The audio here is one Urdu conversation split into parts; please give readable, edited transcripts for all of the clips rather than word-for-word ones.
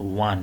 1,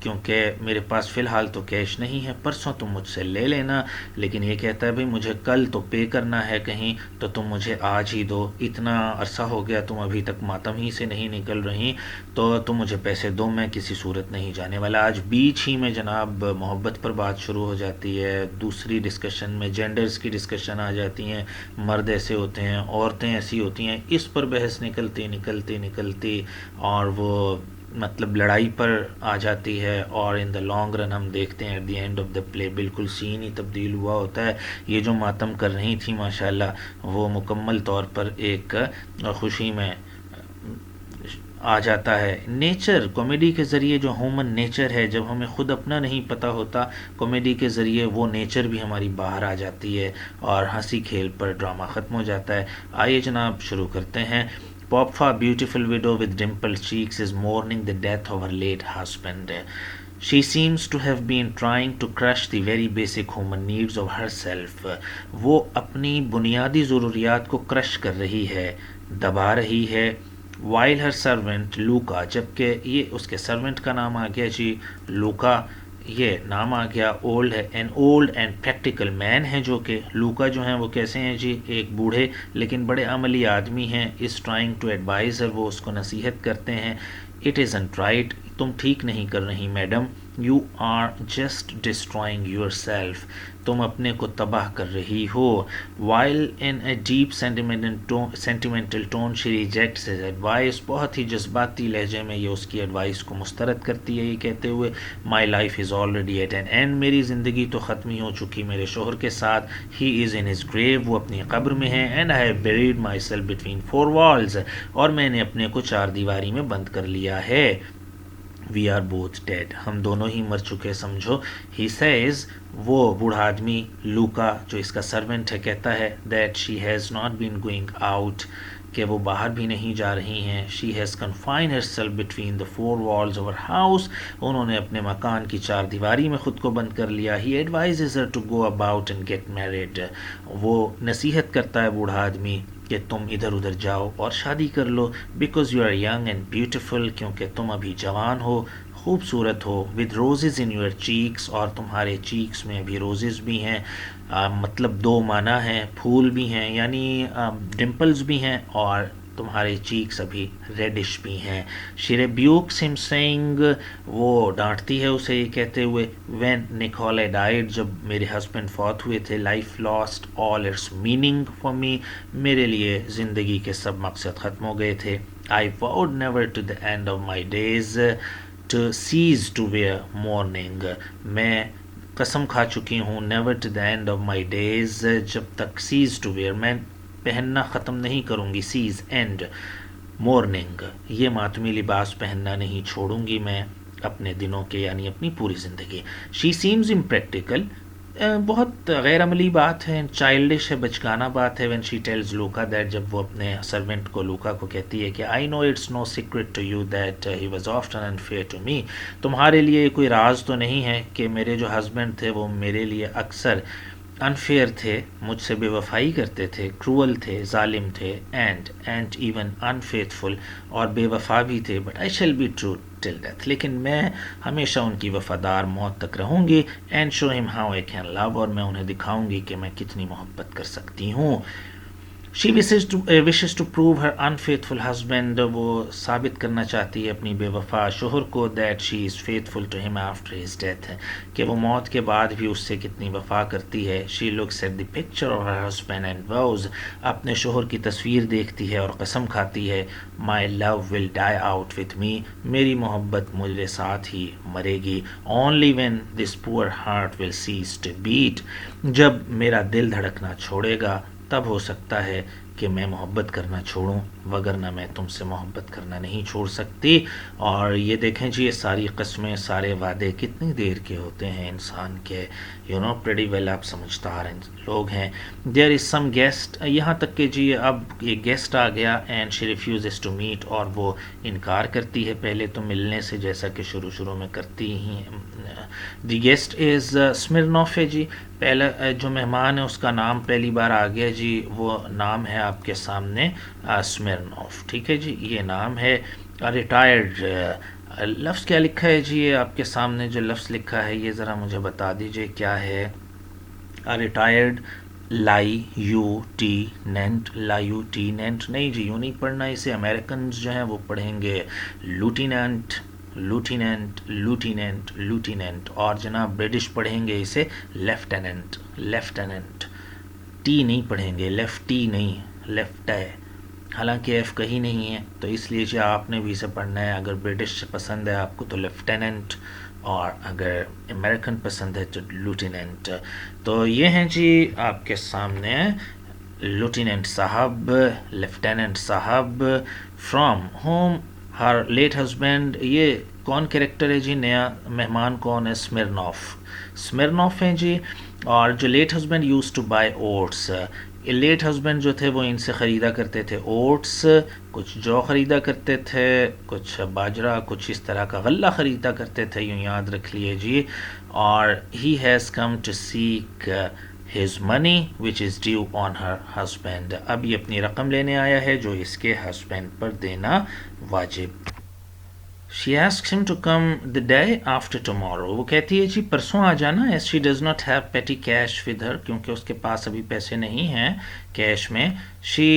کیونکہ میرے پاس فی الحال تو کیش نہیں ہے، پرسوں تم مجھ سے لے لینا، لیکن یہ کہتا ہے بھئی مجھے کل تو پے کرنا ہے کہیں، تو تم مجھے آج ہی دو، اتنا عرصہ ہو گیا تم ابھی تک ماتم ہی سے نہیں نکل رہی، تو تم مجھے پیسے دو، میں کسی صورت نہیں جانے والا۔ آج بیچ ہی میں جناب محبت پر بات شروع ہو جاتی ہے، دوسری ڈسکشن میں جینڈرز کی ڈسکشن آ جاتی ہیں، مرد ایسے ہوتے ہیں، عورتیں ایسی ہوتی ہیں، اس پر بحث نکلتی اور وہ مطلب لڑائی پر آ جاتی ہے، اور ان دا لانگ رن ہم دیکھتے ہیں at the end of the play بالکل سین ہی تبدیل ہوا ہوتا ہے۔ یہ جو ماتم کر رہی تھی ماشاءاللہ، وہ مکمل طور پر ایک خوشی میں آ جاتا ہے۔ نیچر کامیڈی کے ذریعے جو ہیومن نیچر ہے، جب ہمیں خود اپنا نہیں پتہ ہوتا، کامیڈی کے ذریعے وہ نیچر بھی ہماری باہر آ جاتی ہے اور ہنسی کھیل پر ڈرامہ ختم ہو جاتا ہے۔ آئیے جناب شروع کرتے ہیں۔ Popfa, beautiful widow with dimpled cheeks, is mourning the death of her late husband. She seems to have been trying to crush the very basic human needs of herself. وہ اپنی بنیادی ضروریات کو کرش کر رہی ہے، دبا رہی ہے۔ While her servant Luca، جبکہ یہ اس کے سرونٹ کا نام آ گیا جی لوکا، یہ نام آ گیا، اولڈ ہے، این اولڈ اینڈ پریکٹیکل مین ہے، جو کہ لوکا جو ہیں وہ کیسے ہیں جی، ایک بوڑھے لیکن بڑے عملی آدمی ہیں۔ اس ٹرائنگ ٹو ایڈوائز ہر، وہ اس کو نصیحت کرتے ہیں۔ اٹ ازنٹ رائٹ، تم ٹھیک نہیں کر رہی madam, you are just destroying yourself, تم اپنے کو تباہ کر رہی ہو۔ While in a deep sentimental tone she rejects his advice, بہت ہی جذباتی لہجے میں یہ اس کی ایڈوائس کو مسترد کرتی ہے، یہ کہتے ہوئے my life is already at an end, میری زندگی تو ختم ہی ہو چکی میرے شوہر کے ساتھ۔ ہی از ان ہز گریو، وہ اپنی قبر میں ہے۔ And I have buried myself between four walls, اور میں نے اپنے کو چار دیواری میں بند کر لیا ہے۔ وی آر بوتھ ڈیڈ، ہم دونوں ہی مر چکے سمجھو۔ ہی سیز، وہ بوڑھا آدمی لوکا جو اس کا سرونٹ ہے کہتا ہے that she has not been going out, کہ وہ باہر بھی نہیں جا رہی ہیں۔ She has confined herself between the four walls of her house, انہوں نے اپنے مکان کی چار دیواری میں خود کو بند کر لیا۔ He advises her to go about and get married, وہ نصیحت کرتا ہے بوڑھا آدمی کہ تم ادھر ادھر جاؤ اور شادی کر لو، because you are young and beautiful, کیونکہ تم ابھی جوان ہو، خوبصورت ہو، with roses in your cheeks, اور تمہارے چیکس میں ابھی روزز بھی ہیں، مطلب دو معنی ہیں، پھول بھی ہیں یعنی ڈمپلز بھی ہیں، اور تمہارے چیکس ابھی ریڈش بھی ہیں۔ شی ریبیوکس ہم سینگ، وہ ڈانٹتی ہے اسے یہ کہتے ہوئے وین نکولے ڈائڈ، جب میرے ہسبینڈ فوت ہوئے تھے، life last all its meaning for me, میرے لیے زندگی کے سب مقصد ختم ہو گئے تھے۔ I would never to the end of my days to cease to wear mourning, میں قسم کھا چکی ہوں never to the end of my days, جب تک سیز ٹو ویئر، میں پہننا ختم نہیں کروں گی، سیز اینڈ، مورننگ، یہ ماتمی لباس پہننا نہیں چھوڑوں گی میں اپنے دنوں کے، یعنی اپنی پوری زندگی۔ شی سیمز امپریکٹیکل، بہت غیر عملی بات ہے، چائلڈش ہے، بچگانہ بات ہے۔ وین شی ٹیلز لوکا دیٹ، جب وہ اپنے سرونٹ کو لوکا کو کہتی ہے کہ I know it's no secret to you that he was often unfair to me, تمہارے لیے کوئی راز تو نہیں ہے کہ میرے جو ہسبینڈ تھے وہ میرے لیے اکثر انفیئر تھے، مجھ سے بے وفائی کرتے تھے، کرول تھے، ظالم تھے، اینڈ ایون انفیتھفل، اور بے وفا بھی تھے، but I shall be true till death, لیکن میں ہمیشہ ان کی وفادار موت تک رہوں گی۔ اینڈ شو ہم ہاؤ آئی کین لو، اور میں انہیں دکھاؤں گی کہ میں کتنی محبت کر سکتی ہوں۔ شی wishes to prove her unfaithful husband، وہ ثابت کرنا چاہتی ہے اپنی بے وفا شوہر کو that she is faithful to him after his death، کہ وہ موت کے بعد بھی اس سے کتنی وفا کرتی ہے۔ She looks at the picture of her husband and vows، اپنے شوہر کی تصویر دیکھتی ہے اور قسم کھاتی ہے my love will die out with me، میری محبت میرے ساتھ ہی مرے گی۔ Only when this poor heart will cease to beat، جب میرا دل دھڑکنا چھوڑے گا تب ہو سکتا ہے کہ میں محبت کرنا چھوڑوں، وگرنہ میں تم سے محبت کرنا نہیں چھوڑ سکتی۔ اور یہ دیکھیں جی، یہ ساری قسمیں، سارے وعدے کتنی دیر کے ہوتے ہیں انسان کے، پریٹی ویل آپ سمجھدار لوگ ہیں۔ دیر از سم گیسٹ، یہاں تک کہ جی اب ایک گیسٹ آ گیا، اینڈ شی ریفیوزز ٹو میٹ، اور وہ انکار کرتی ہے پہلے تو ملنے سے، جیسا کہ شروع میں کرتی ہی۔ دی گیسٹ از سمرنوف ہے جی، پہلا جو مہمان ہے اس کا نام پہلی بار آ گیا جی، وہ نام ہے آپ کے سامنے سمرنوف، ٹھیک ہے جی، یہ نام ہے۔ ریٹائرڈ لفظ کیا لکھا ہے جی؟ یہ آپ کے سامنے جو لفظ لکھا ہے یہ ذرا مجھے بتا دیجئے کیا ہے. ریٹائرڈ لائیوٹیننٹ. لائیوٹیننٹ نہیں جی، یوں نہیں پڑھنا اسے. امریکنز جو ہیں وہ پڑھیں گے لوٹیننٹ لوٹیننٹ لوٹیننٹ لوٹیننٹ، اور جناب برٹش پڑھیں گے اسے لیفٹیننٹ لیفٹیننٹ. ٹی نہیں پڑھیں گے، لیفٹ ٹی نہیں، لیفٹ ہے، حالانکہ ایف کہیں نہیں ہے، تو اس لیے جی آپ نے بھی اسے پڑھنا ہے. اگر برٹش پسند ہے آپ کو تو لیفٹیننٹ، اور اگر امریکن پسند ہے تو لوٹیننٹ. تو یہ ہیں جی آپ کے سامنے لوٹیننٹ صاحب، لیفٹیننٹ صاحب. From home her late husband. یہ کون کریکٹر ہے جی؟ نیا مہمان کون ہے؟ سمیرنوف. سمیرنوف ہیں جی. اور جو late husband used to buy oats. Late husband جو تھے وہ ان سے خریدا کرتے تھے اوٹس، کچھ جو خریدا کرتے تھے، کچھ باجرا، کچھ اس طرح کا غلہ خریدا کرتے تھے، یوں یاد رکھ لیے جی. اور he has come to seek his money which is due on her husband. اب یہ اپنی رقم لینے آیا ہے جو اس کے ہسبینڈ پر دینا واجب. She asks him to come the day after tomorrow. وہ کہتی ہے جی پرسوں آ جانا. As she does not have petty cash with her, کیونکہ اس کے پاس ابھی پیسے نہیں ہیں کیش میں. She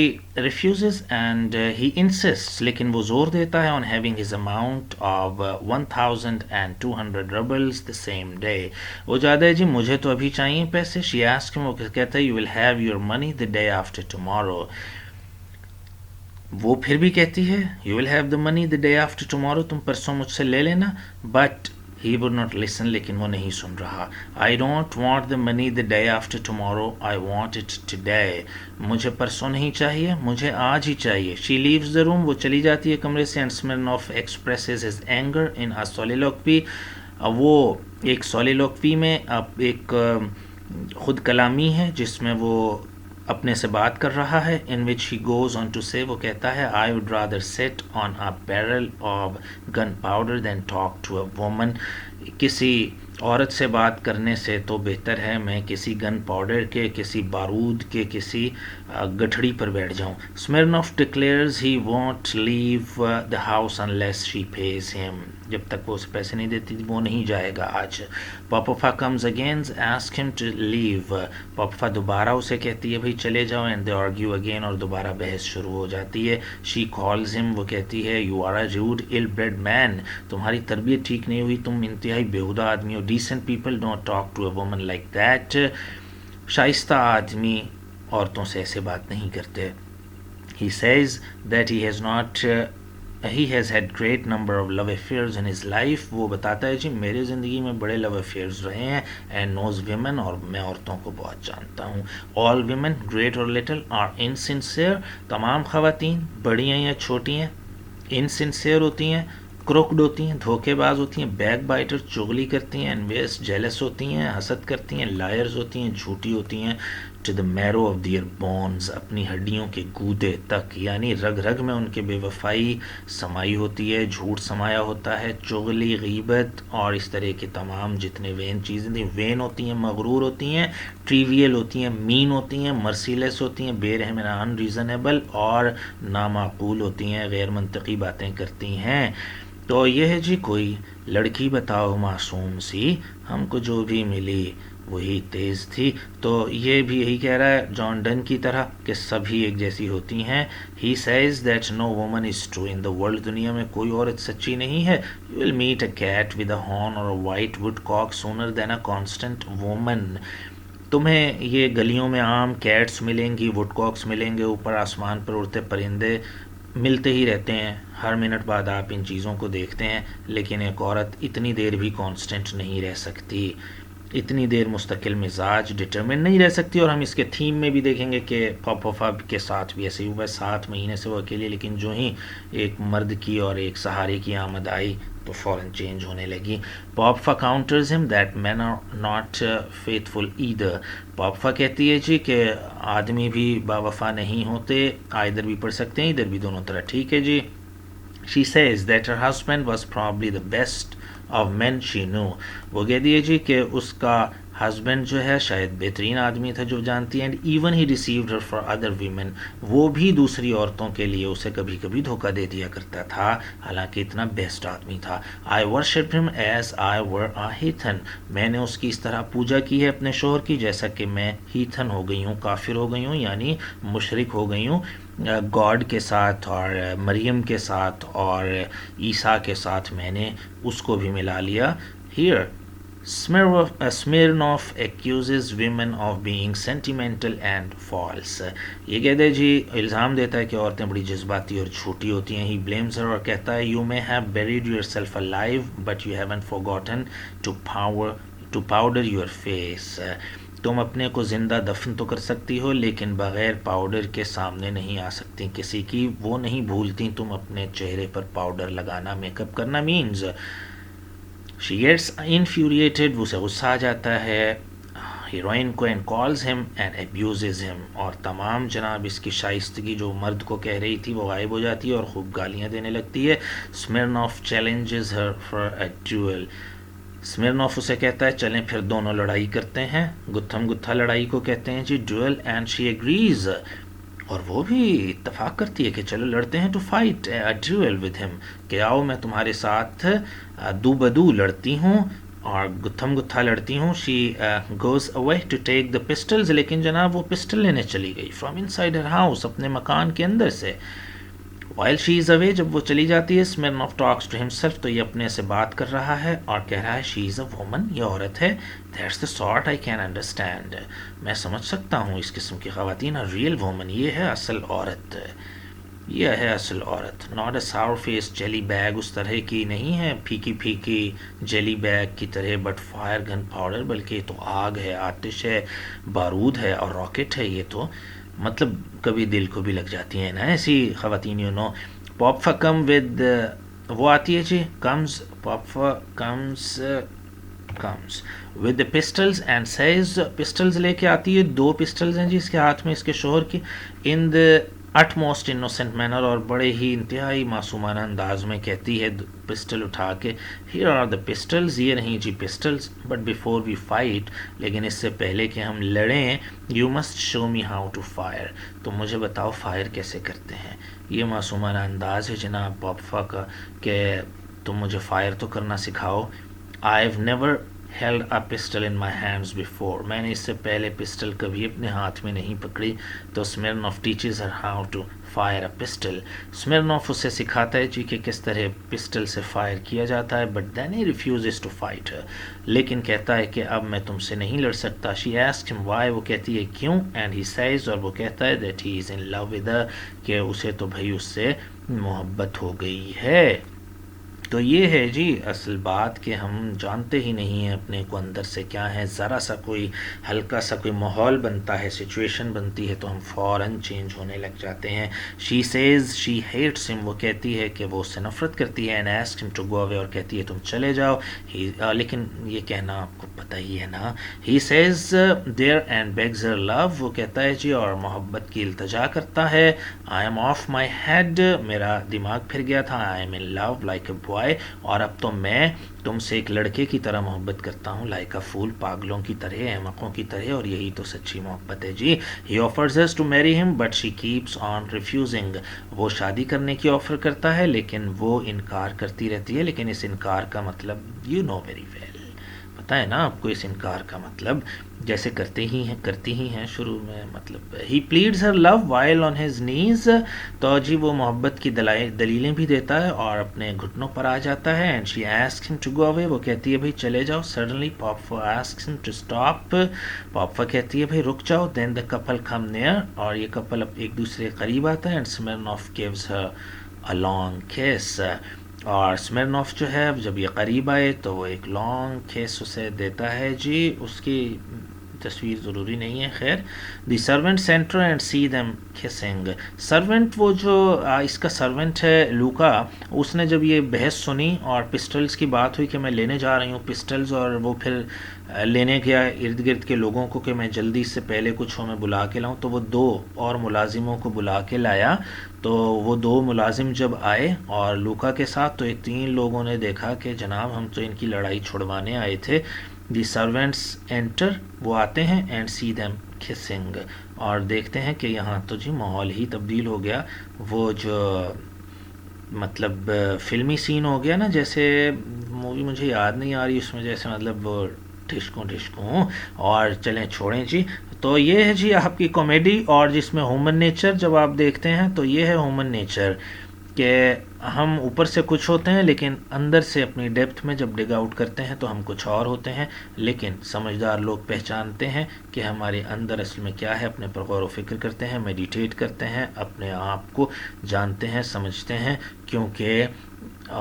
refuses and he insists, لیکن وہ زور دیتا ہے on having his amount of 1,200 rubles the same day. وہ زیادہ ہے جی مجھے تو ابھی چاہیے پیسے. She asks him, وہ کہتا ہے you will have your money the day after tomorrow. وہ پھر بھی کہتی ہے you will have the money the day after tomorrow, تم پرسوں مجھ سے لے لینا. But he would not listen, لیکن وہ نہیں سن رہا. I don't want the money the day after tomorrow, I want it today. مجھے پرسوں نہیں چاہیے، مجھے آج ہی چاہیے. She leaves the room. وہ چلی جاتی ہے کمرے سے. And Smirnov expresses his anger in a soliloquy. وہ ایک سولیلوکوی میں ایک خود کلامی ہے جس میں وہ اپنے سے بات کر رہا ہے. ان وچ ہی گوز آن ٹو سے، وہ کہتا ہے I would rather sit on a barrel of gunpowder than talk to a woman. کسی عورت سے بات کرنے سے تو بہتر ہے میں کسی گن پاؤڈر کے، کسی بارود کے، کسی گٹھڑی پر بیٹھ جاؤں. Smirnov declares he won't leave the house unless she pays him. جب تک وہ اسے پیسے نہیں دیتی وہ نہیں جائے گا آج. پاپوفا کمز اگین آسک ہم ٹو لیو. پاپوفا دوبارہ اسے کہتی ہے بھائی چلے جاؤ. اینڈ دے آرگیو اگین، اور دوبارہ بحث شروع ہو جاتی ہے. شی کالز ہم، وہ کہتی ہے you are a rude ill bred man. تمہاری تربیت ٹھیک نہیں ہوئی، تم انتہائی بیہودہ آدمی ہو. Decent people don't talk to a woman like that. شائستہ آدمی عورتوں سے ایسے بات نہیں کرتے. He says that he has had great number of love affairs in his life. وہ بتاتا ہے جی میرے زندگی میں بڑے love affairs رہے ہیں. and knows women، اور میں عورتوں کو بہت جانتا ہوں. all women great or little are insincere. تمام خواتین بڑی ہیں یا چھوٹی ہیں insincere ہوتی ہیں، کروکڈ ہوتی ہیں، دھوکے باز ہوتی ہیں، بیک بائٹر چغلی کرتی ہیں، envious jealous ہوتی ہیں، حسد کرتی ہیں، liars ہوتی ہیں، جھوٹی ہوتی ہیں. to the marrow of their bones، اپنی ہڈیوں کے گودے تک، یعنی رگ رگ میں ان کے بے وفائی سمائی ہوتی ہے، جھوٹ سمایا ہوتا ہے، چغلی، غیبت اور اس طرح کے تمام جتنے وین چیزیں تھیں. وین ہوتی ہیں، مغرور ہوتی ہیں، ٹریویل ہوتی ہیں، مین ہوتی ہیں، مرسیلیس ہوتی ہیں، بے رحم، ان ریزنیبل اور نامعقول ہوتی ہیں، غیر منطقی باتیں کرتی ہیں. تو یہ ہے جی کوئی لڑکی بتاؤ معصوم سی، ہم کو جو بھی ملی وہی تیز تھی. تو یہ بھی یہی کہہ رہا ہے جان ڈن کی طرح کہ سبھی ایک جیسی ہوتی ہیں. He says that no woman is true in the world. دنیا میں کوئی عورت سچی نہیں ہے. You will meet a cat with a horn or a white woodcock sooner than a constant woman. تمہیں یہ گلیوں میں عام کیٹس ملیں گی، وڈ کاکس ملیں گے، اوپر آسمان پر اڑتے پرندے ملتے ہی رہتے ہیں، ہر منٹ بعد آپ ان چیزوں کو دیکھتے ہیں. لیکن ایک عورت اتنی دیر بھی کانسٹنٹ نہیں رہ سکتی، اتنی دیر مستقل مزاج ڈٹرمن نہیں رہ سکتی. اور ہم اس کے تھیم میں بھی دیکھیں گے کہ پاپوفا کے ساتھ بھی ایسے ہی ہوا. 7 مہینے سے وہ اکیلے، لیکن جو ہی ایک مرد کی اور ایک سہارے کی آمد آئی تو فوراً چینج ہونے لگی. Popova counters him that men are not faithful either. Popova کہتی ہے جی کہ آدمی بھی با وفا نہیں ہوتے. ادھر بھی پڑھ سکتے ہیں، ادھر بھی، دونوں طرح ٹھیک ہے جی. She says that her husband was probably the best of men she knew. وہ کہہ دیے جی کہ اس کا ہسبینڈ جو ہے شاید بہترین آدمی تھا جو جانتی ہے. And even he received her for other women. وہ بھی دوسری عورتوں کے لیے اسے کبھی کبھی دھوکہ دے دیا کرتا تھا حالانکہ اتنا بیسٹ آدمی تھا. آئی ورشپ ہم ایز آئی ور آ ہیتھن. میں نے اس کی اس طرح پوجا کی ہے اپنے شوہر کی جیسا کہ میں ہیتھن ہو گئی ہوں, کافر ہو گئی ہوں, یعنی مشرک ہو گئی ہوں گاڈ کے ساتھ اور مریم کے ساتھ اور عیسیٰ کے ساتھ. میں نے اس کو بھی ملا لیا. Here Smirnoff accuses women of being sentimental and false. یہ کہتے جی الزام دیتا ہے کہ عورتیں بڑی جذباتی اور جھوٹی ہوتی ہیں. He blames her اور کہتا ہے You may have buried yourself alive but you haven't forgotten to powder your face. تم اپنے کو زندہ دفن تو کر سکتی ہو لیکن بغیر پاؤڈر کے سامنے نہیں آ سکتی کسی کی. وہ نہیں بھولتی تم اپنے چہرے پر پاؤڈر لگانا, میک اپ کرنا. مینز she gets infuriated, وہ سے غصہ آ جاتا ہے ہیروئن کو, and calls him and abuses him. اور تمام جناب اس کی شائستگی جو مرد کو کہہ رہی تھی وہ غائب ہو جاتی ہے اور خوب گالیاں دینے لگتی ہے. Smirnoff challenges her for a duel. Smirnoff اسے کہتا ہے چلیں پھر دونوں لڑائی کرتے ہیں. گتھم گتھا لڑائی کو کہتے ہیں جی duel. And she agrees, اور وہ بھی اتفاق کرتی ہے کہ چلو لڑتے ہیں. To fight a duel with him, کہ آؤ میں تمہارے ساتھ دو بدو لڑتی ہوں اور گتھم گتھا لڑتی ہوں. She goes away to take the pistols, لیکن جناب وہ پسٹل لینے چلی گئی from inside her house, اپنے مکان کے اندر سے. while she is away, جب وہ چلی جاتی ہے, Smirnoff talks to himself, تو یہ اپنے سے بات کر رہا ہے اور کہہ رہا ہے she is a woman, یہ عورت ہے. that's the sort I can understand, میں سمجھ سکتا ہوں اس قسم کی خواتین. a real woman, یہ ہے اصل عورت, یہ ہے اصل عورت. not a sour face jelly bag, اس طرح کی نہیں ہے پھیکی پھیکی جیلی بیگ کی طرح, but fire gun powder, بلکہ یہ تو آگ ہے, آتش ہے, بارود ہے اور راکٹ ہے. یہ تو مطلب کبھی دل کو بھی لگ جاتی ہیں نا ایسی خواتین. You know papa come with, وہ آتی ہے she comes, Popova comes with the pistols and says, pistols لے کے آتی ہے, 2 پسٹلز ہیں جی اس کے ہاتھ میں اس کے شوہر کی. ان دا اٹ موسٹ انوسینٹ مینر, اور بڑے ہی انتہائی معصومانہ انداز میں کہتی ہے پسٹل اٹھا کے, ہیئر آر دا پسٹلز, یہ نہیں جی pistols, but before we fight, لیکن اس سے پہلے کہ ہم لڑیں, you must show me how to fire, تو مجھے بتاؤ فائر کیسے کرتے ہیں. یہ معصومانہ انداز ہے جناب پاپا کا کہ تم مجھے فائر تو کرنا سکھاؤ. I have never held a pistol in my hands before, میں نے اس سے پہلے پسٹل کبھی اپنے ہاتھ میں نہیں پکڑی. تو Smirnoff teaches her how to fire a pistol. Smirnoff اسے سکھاتا ہے جی کہ کس طرح پسٹل سے فائر کیا جاتا ہے. but then he refuses to fight her, لیکن کہتا ہے کہ اب میں تم سے نہیں لڑ سکتا. she asks him why, وہ کہتی ہے کیوں, and he says, اور وہ کہتا ہے that he is in love with her, کہ اسے تو بھائی اس سے محبت ہو گئی ہے. تو یہ ہے جی اصل بات کہ ہم جانتے ہی نہیں ہیں اپنے کو اندر سے کیا ہے. ذرا سا کوئی ہلکا سا کوئی ماحول بنتا ہے, سچویشن بنتی ہے, تو ہم فوراً چینج ہونے لگ جاتے ہیں. شی سیز شی ہیٹس ہم, وہ کہتی ہے کہ وہ اس سے نفرت کرتی ہے. اینڈ آسکس ہم ٹو گو اوے, اور کہتی ہے تم چلے جاؤ. لیکن یہ کہنا آپ کو پتہ ہی ہے نا. ہی سیز دیئر اینڈ بیگز ہر لو, وہ کہتا ہے جی اور محبت کی التجا کرتا ہے. I am off my head, میرا دماغ پھر گیا تھا. I am in love like a boy, اور اب تو میں تم سے ایک لڑکے کی طرح محبت کرتا ہوں. لائک اے فول, پاگلوں کی طرح, احمقوں کی طرح, اور یہی تو سچی محبت ہے جی. ہی offers us to marry him but she keeps on refusing, وہ شادی کرنے کی آفر کرتا ہے لیکن وہ انکار کرتی رہتی ہے. لیکن اس انکار کا مطلب you know very well, پتہ ہے نا آپ کو اس انکار کا مطلب, جیسے کرتی ہی ہیں شروع میں. مطلب he pleads her love while on his knees, تو جی وہ محبت کی دلیلیں بھی دیتا ہے اور اپنے گھٹنوں پر آ جاتا ہے. and she asks him to go away, وہ کہتی ہے بھائی چلے جاؤ. suddenly Papa asks him to stop, پاپا کہتی ہے بھائی رک جاؤ. then the couple come near, اور یہ کپل اب ایک دوسرے کے قریب آتا ہے. and Smirnoff gives her a long kiss, اور Smirnoff جو ہے جب یہ قریب آئے تو وہ ایک لانگ کیس اسے دیتا ہے جی, اس کی تصویر ضروری نہیں ہے. خیر, the servant enters and sees them kissing. Servant وہ جو اس کا سرونٹ ہے لوکا, اس نے جب یہ بحث سنی اور پسٹلز کی بات ہوئی کہ میں لینے جا رہی ہوں پسٹلز, اور وہ پھر لینے گیا ارد گرد کے لوگوں کو کہ میں جلدی سے پہلے کچھ ہو میں بلا کے لاؤں, تو وہ 2 اور ملازموں کو بلا کے لایا. تو وہ 2 ملازم جب آئے اور لوکا کے ساتھ, تو یہ 3 لوگوں نے دیکھا کہ جناب ہم تو ان کی لڑائی چھڑوانے آئے تھے. دی سرونٹس انٹر, وہ آتے ہیں, اینڈ سی دیم کسنگ, اور دیکھتے ہیں کہ یہاں تو جی ماحول ہی تبدیل ہو گیا. وہ جو مطلب فلمی سین ہو گیا نا, جیسے مووی مجھے یاد نہیں آ رہی, اس میں جیسے مطلب وہ ٹھسکوں اور چلیں چھوڑیں جی. تو یہ ہے جی آپ کی کامیڈی, اور جس میں ہیومن نیچر جب آپ دیکھتے ہیں تو یہ ہے ہیومن نیچر کہ ہم اوپر سے کچھ ہوتے ہیں لیکن اندر سے اپنی ڈیپتھ میں جب ڈگ آؤٹ کرتے ہیں تو ہم کچھ اور ہوتے ہیں. لیکن سمجھدار لوگ پہچانتے ہیں کہ ہمارے اندر اصل میں کیا ہے, اپنے پر غور و فکر کرتے ہیں, میڈیٹیٹ کرتے ہیں, اپنے آپ کو جانتے ہیں, سمجھتے ہیں, کیونکہ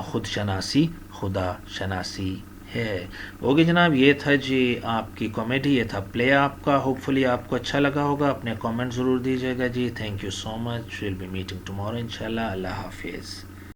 خود شناسی خدا شناسی ہے. اوکے جناب, یہ تھا جی آپ کی کامیڈی, یہ تھا پلے آپ کا. ہوپ فلی آپ کو اچھا لگا ہوگا. اپنے کامنٹ ضرور دیجیے گا جی. Thank you so much. We'll be meeting tomorrow انشاءاللہ. اللہ حافظ.